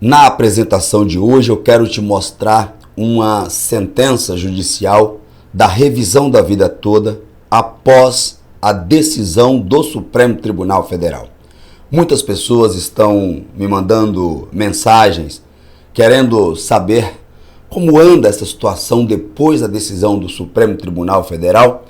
Na apresentação de hoje eu quero te mostrar uma sentença judicial da revisão da vida toda após a decisão do Supremo Tribunal Federal. Muitas pessoas estão me mandando mensagens querendo saber como anda essa situação depois da decisão do Supremo Tribunal Federal.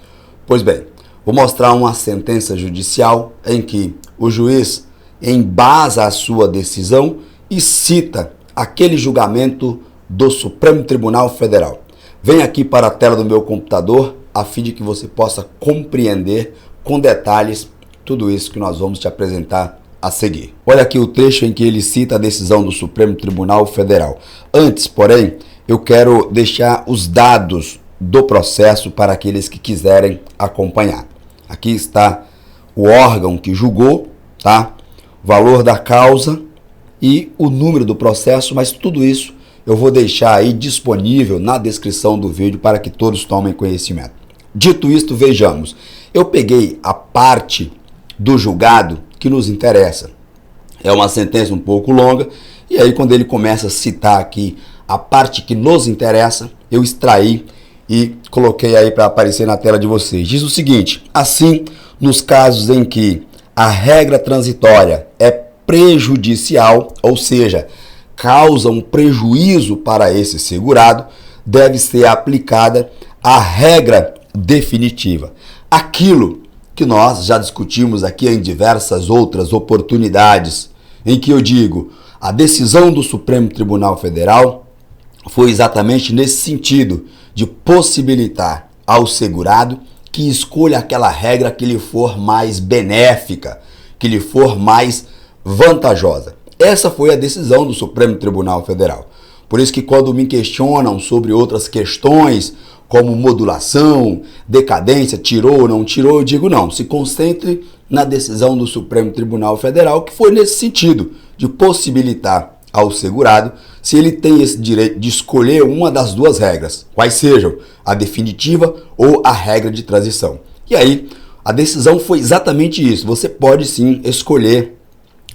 Pois bem, vou mostrar uma sentença judicial em que o juiz embasa a sua decisão e cita aquele julgamento do Supremo Tribunal Federal. Vem aqui para a tela do meu computador a fim de que você possa compreender com detalhes tudo isso que nós vamos te apresentar a seguir. Olha aqui o trecho em que ele cita a decisão do Supremo Tribunal Federal. Antes, porém, eu quero deixar os dados do processo para aqueles que quiserem acompanhar. Aqui está o órgão que julgou, tá? O valor da causa e o número do processo, mas tudo isso eu vou deixar aí disponível na descrição do vídeo para que todos tomem conhecimento. Dito isto, vejamos. Eu peguei a parte do julgado que nos interessa. É uma sentença um pouco longa e aí quando ele começa a citar aqui a parte que nos interessa, eu extraí e coloquei aí para aparecer na tela de vocês. Diz o seguinte: assim, nos casos em que a regra transitória é prejudicial, ou seja, causa um prejuízo para esse segurado, deve ser aplicada a regra definitiva. Aquilo que nós já discutimos aqui em diversas outras oportunidades, em que eu digo, a decisão do Supremo Tribunal Federal foi exatamente nesse sentido, de possibilitar ao segurado que escolha aquela regra que lhe for mais benéfica, que lhe for mais vantajosa. Essa foi a decisão do Supremo Tribunal Federal. Por isso que quando me questionam sobre outras questões, como modulação, decadência, tirou ou não tirou, eu digo não, se concentre na decisão do Supremo Tribunal Federal, que foi nesse sentido, de possibilitar ao segurado se ele tem esse direito de escolher uma das duas regras, quais sejam, a definitiva ou a regra de transição. E aí, a decisão foi exatamente isso, você pode sim escolher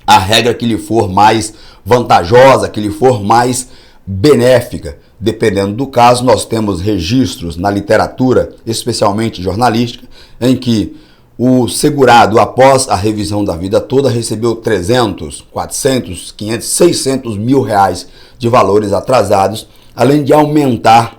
a regra que lhe for mais vantajosa, que lhe for mais benéfica. Dependendo do caso, nós temos registros na literatura, especialmente jornalística, em que o segurado, após a revisão da vida toda, recebeu 300, 400, 500, 600 mil reais de valores atrasados, além de aumentar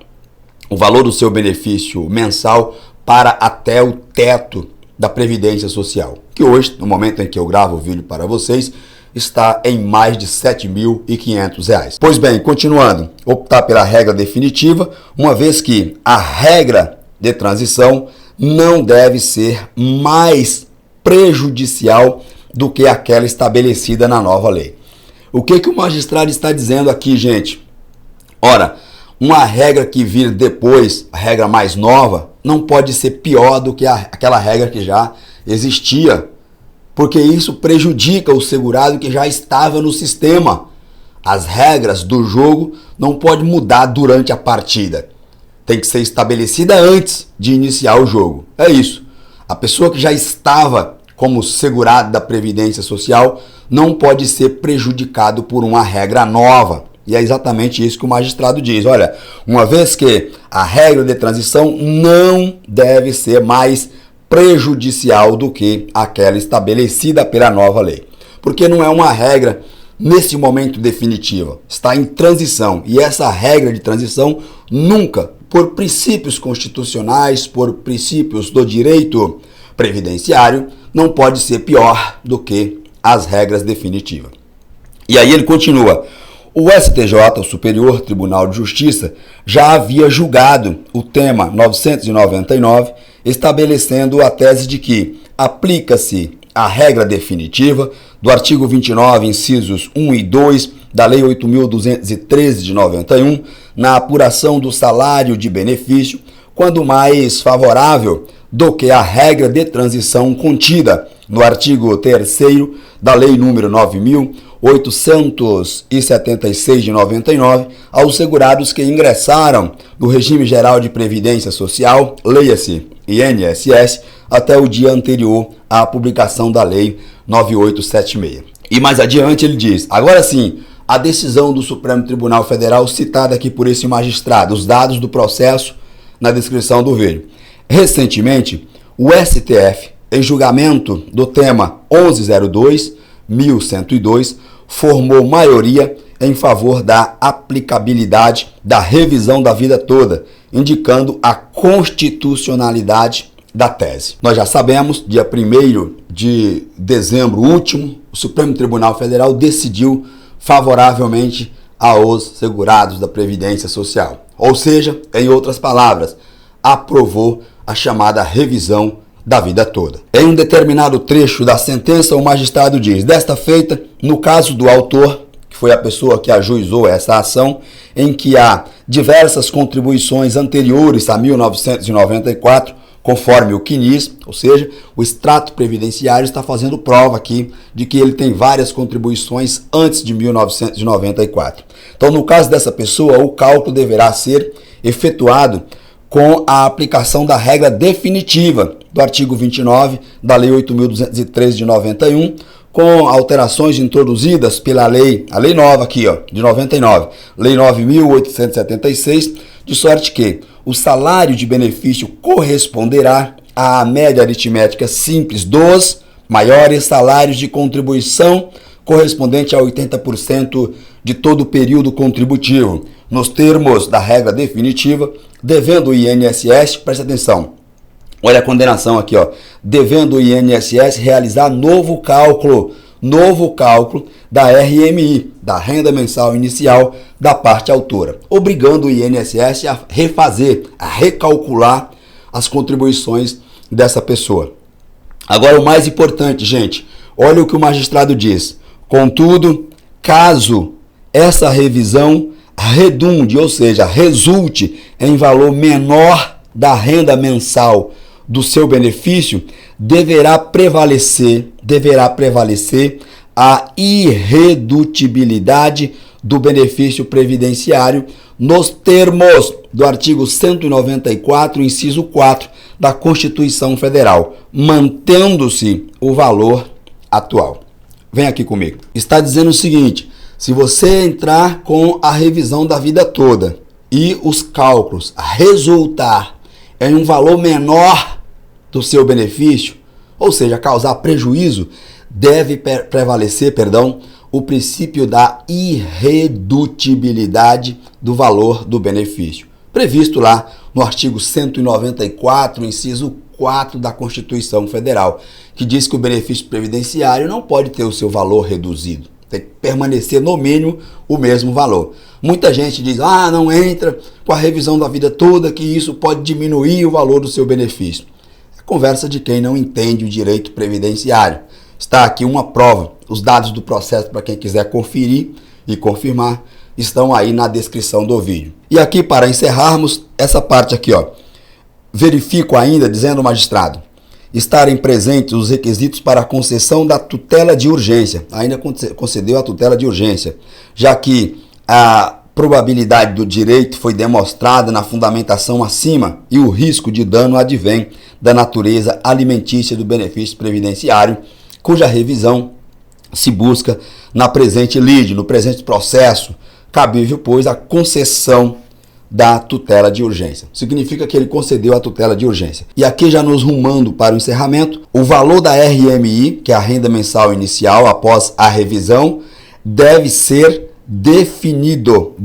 o valor do seu benefício mensal para até o teto da Previdência Social, que hoje, no momento em que eu gravo o vídeo para vocês, está em mais de R$ 7.500. Pois bem, continuando, optar pela regra definitiva, uma vez que a regra de transição não deve ser mais prejudicial do que aquela estabelecida na nova lei. O que o magistrado está dizendo aqui, gente? Ora, uma regra que vir depois, a regra mais nova, não pode ser pior do que aquela regra que já existia, porque isso prejudica o segurado que já estava no sistema. As regras do jogo não podem mudar durante a partida. Tem que ser estabelecida antes de iniciar o jogo. É isso. A pessoa que já estava como segurado da Previdência Social não pode ser prejudicado por uma regra nova. E é exatamente isso que o magistrado diz. Olha, uma vez que a regra de transição não deve ser mais prejudicial do que aquela estabelecida pela nova lei. Porque não é uma regra nesse momento definitiva. Está em transição. E essa regra de transição nunca, por princípios constitucionais, por princípios do direito previdenciário, não pode ser pior do que as regras definitivas. E aí ele continua. O STJ, o Superior Tribunal de Justiça, já havia julgado o tema 999, estabelecendo a tese de que aplica-se a regra definitiva do artigo 29, incisos 1 e 2 da Lei 8.213 de 91, na apuração do salário de benefício, quando mais favorável do que a regra de transição contida no artigo 3º da Lei número 9.876 de 99, aos segurados que ingressaram no regime geral de previdência social, leia-se INSS, até o dia anterior à publicação da Lei 9876. E mais adiante ele diz, agora sim, a decisão do Supremo Tribunal Federal citada aqui por esse magistrado, os dados do processo na descrição do vídeo. Recentemente, o STF, em julgamento do tema 1102-1102, formou maioria em favor da aplicabilidade da revisão da vida toda, indicando a constitucionalidade da tese. Nós já sabemos, dia 1º de dezembro último, o Supremo Tribunal Federal decidiu favoravelmente aos segurados da Previdência Social. Ou seja, em outras palavras, aprovou a chamada revisão da vida toda. Em um determinado trecho da sentença, o magistrado diz: desta feita, no caso do autor, que foi a pessoa que ajuizou essa ação, em que há diversas contribuições anteriores a 1994, conforme o CNIS, ou seja, o extrato previdenciário está fazendo prova aqui de que ele tem várias contribuições antes de 1994. Então, no caso dessa pessoa, o cálculo deverá ser efetuado com a aplicação da regra definitiva do artigo 29 da Lei 8.203 de 91, com alterações introduzidas pela lei, a lei nova aqui, ó, de 99, Lei 9.876, de sorte que o salário de benefício corresponderá à média aritmética simples dos maiores salários de contribuição, correspondente a 80% de todo o período contributivo, nos termos da regra definitiva, devendo o INSS, preste atenção, olha a condenação aqui, ó, devendo o INSS realizar novo cálculo da RMI, da renda mensal inicial da parte autora, obrigando o INSS a refazer, a recalcular as contribuições dessa pessoa. Agora, o mais importante, gente, olha o que o magistrado diz. Contudo, caso essa revisão redunde, ou seja, resulte em valor menor da renda mensal do seu benefício, deverá prevalecer a irredutibilidade do benefício previdenciário nos termos do artigo 194, inciso 4 da Constituição Federal, mantendo-se o valor atual. Vem aqui comigo. Está dizendo o seguinte: se você entrar com a revisão da vida toda e os cálculos resultar em um valor menor do seu benefício, ou seja, causar prejuízo, deve prevalecer, o princípio da irredutibilidade do valor do benefício, previsto lá no artigo 194, inciso 4 da Constituição Federal, que diz que o benefício previdenciário não pode ter o seu valor reduzido, tem que permanecer no mínimo o mesmo valor. Muita gente diz: não entra com a revisão da vida toda, que isso pode diminuir o valor do seu benefício. É conversa de quem não entende o direito previdenciário. Está aqui uma prova. Os dados do processo, para quem quiser conferir e confirmar, estão aí na descrição do vídeo. E aqui, para encerrarmos essa parte aqui, ó, verifico ainda, dizendo o magistrado, estarem presentes os requisitos para a concessão da tutela de urgência. Ainda concedeu a tutela de urgência, já que a probabilidade do direito foi demonstrada na fundamentação acima e o risco de dano advém da natureza alimentícia do benefício previdenciário, cuja revisão se busca na presente lide, no presente processo, cabível, pois, a concessão da tutela de urgência. Significa que ele concedeu a tutela de urgência. E aqui, já nos rumando para o encerramento, o valor da RMI, que é a renda mensal inicial após a revisão, deve ser definido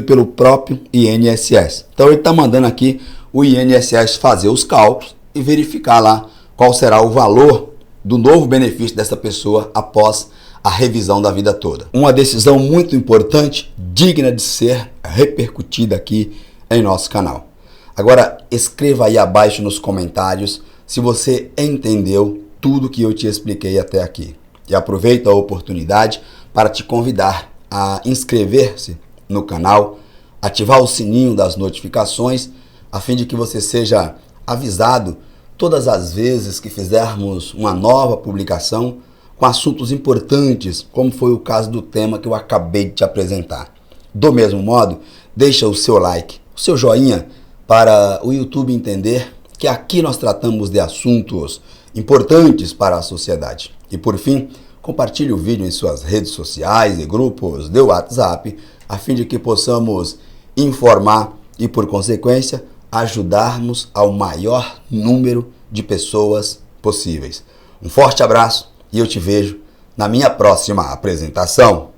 pelo próprio INSS. Então ele está mandando aqui o INSS fazer os cálculos e verificar lá qual será o valor do novo benefício dessa pessoa após a revisão da vida toda. Uma decisão muito importante, digna de ser repercutida aqui em nosso canal. Agora, escreva aí abaixo nos comentários se você entendeu tudo que eu te expliquei até aqui. E aproveita a oportunidade para te convidar a inscrever-se no canal, ativar o sininho das notificações, a fim de que você seja avisado todas as vezes que fizermos uma nova publicação com assuntos importantes, como foi o caso do tema que eu acabei de te apresentar. Do mesmo modo, deixa o seu like, o seu joinha, para o YouTube entender que aqui nós tratamos de assuntos importantes para a sociedade. E por fim, compartilhe o vídeo em suas redes sociais e grupos de WhatsApp, a fim de que possamos informar e, por consequência, ajudarmos ao maior número de pessoas possíveis. Um forte abraço e eu te vejo na minha próxima apresentação.